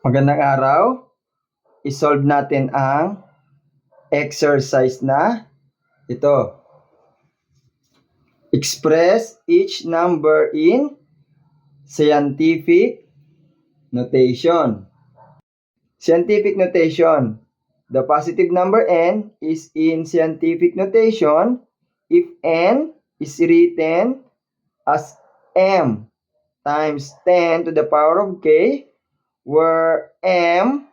Magandang araw. I-solve natin ang exercise na ito. Express each number in scientific notation. Scientific notation. The positive number n is in scientific notation if n is written as m times 10 to the power of k, where m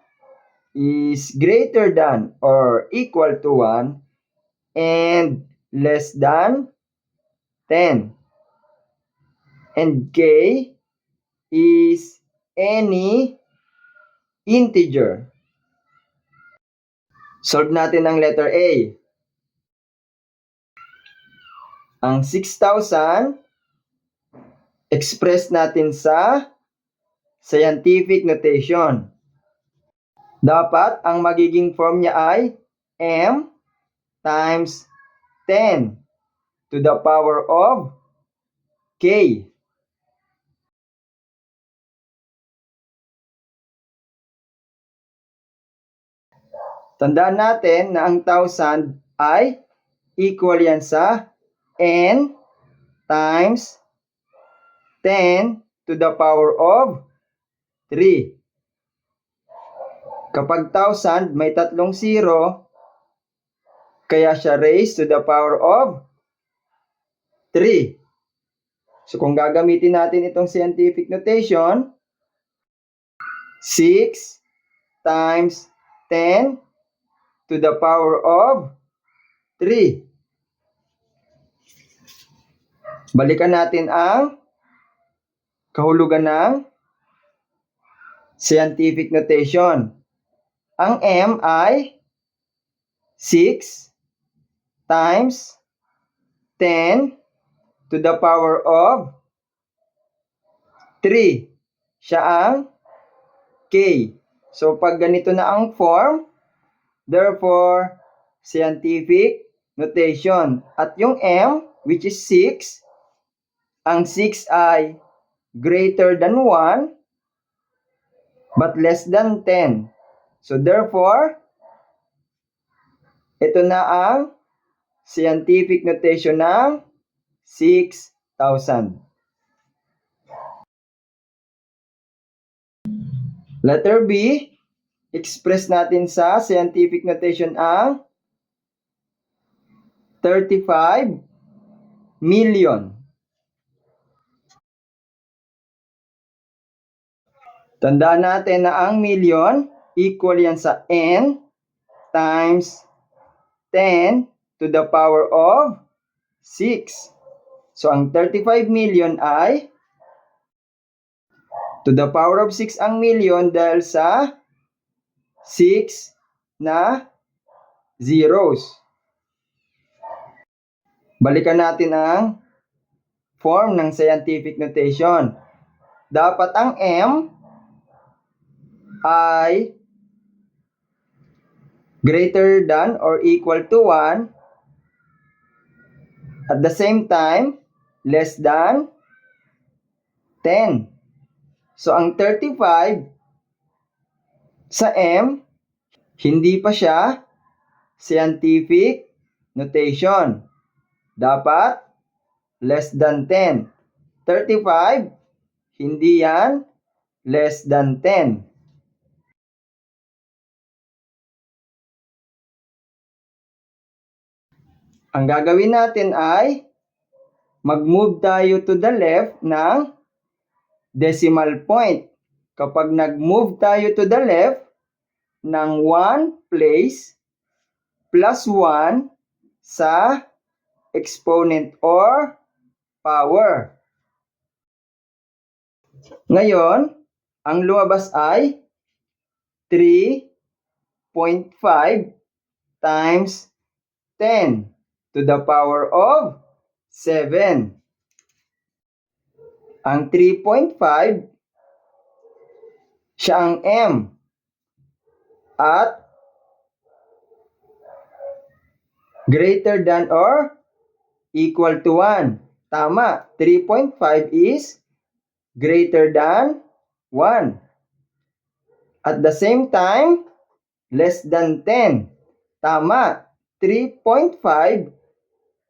is greater than or equal to 1 and less than 10. And k is any integer. Solve natin ang letter A. Ang 6,000 express natin sa scientific notation. Dapat ang magiging form niya ay m times 10 to the power of k. Tandaan natin na ang 1,000 ay equal yan sa n times 10 to the power of 3. Kapag 1,000 may tatlong 0, kaya siya raised to the power of 3. So kung gagamitin natin itong scientific notation, 6 times 10 to the power of 3. Balikan natin ang kahulugan ng scientific notation. Ang m ay 6 times 10 to the power of 3. Siya ang k. So pag ganito na ang form, therefore, scientific notation. At yung m, which is 6, ang 6 ay greater than 1, but less than 10. So therefore, ito na ang scientific notation ng 6,000. Letter B, express natin sa scientific notation ang 35 million. Tandaan natin na ang million equal yan sa n times 10 to the power of 6. So ang 35 million ay to the power of 6 ang million dahil sa 6 na zeros. Balikan natin ang form ng scientific notation. Dapat ang m ay greater than or equal to 1, at the same time less than 10. So ang 35 sa m, hindi pa siya scientific notation. Dapat less than 10. 35, hindi yan less than 10. Ang gagawin natin ay mag-move tayo to the left ng decimal point. Kapag nag-move tayo to the left ng 1 place, plus 1 sa exponent or power. Ngayon, ang lumabas ay 3.5 times 10 to the power of 7. Ang 3.5, siya ang m. At greater than or equal to 1. Tama, 3.5 is greater than 1. At the same time, less than 10. Tama. 3.5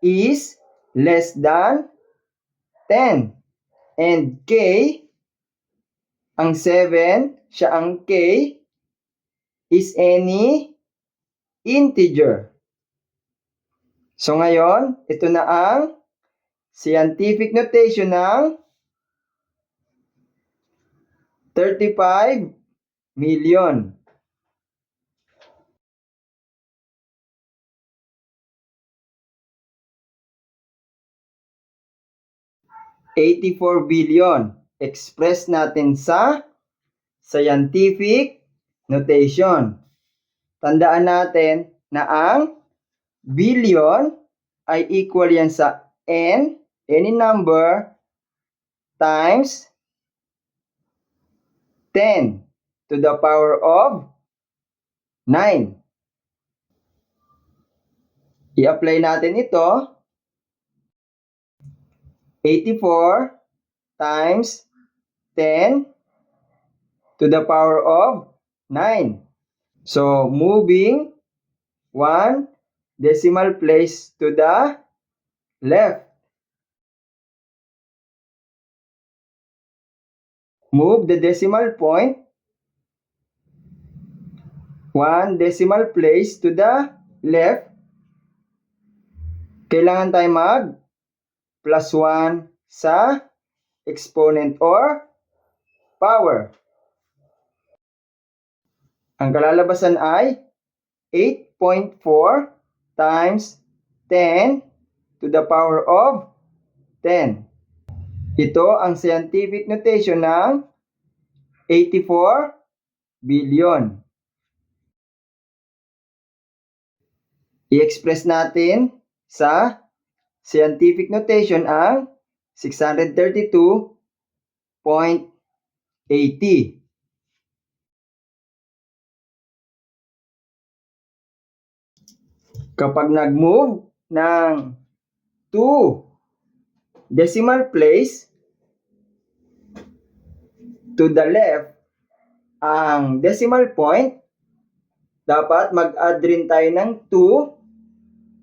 is less than 10. And K, ang 7, siya ang K, is any integer. So ngayon, ito na ang scientific notation ng 35 million. $84 billion. Express natin sa scientific notation. Tandaan natin na ang billion ay equal yan sa n, any number, times 10 to the power of 9. I-apply natin ito. 84 times 10 to the power of 9. So, moving 1 decimal place to the left. Move the decimal point 1 decimal place to the left. Kailangan tayo mag plus 1 sa exponent or power. Ang kalalabasan ay 8.4 times 10 to the power of 10. Ito ang scientific notation ng 84 billion. I-express natin sa scientific notation ang 632.80. Kapag nag-move ng 2 decimal place to the left ang decimal point, dapat mag-add rin tayo ng 2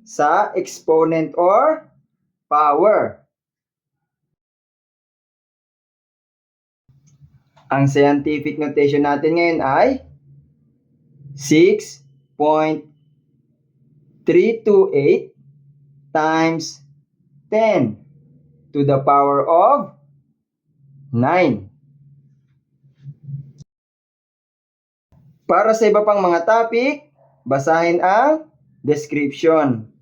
sa exponent or power. Ang scientific notation natin ngayon ay 6.328 times 10 to the power of 9. Para sa iba pang mga topic, basahin ang description.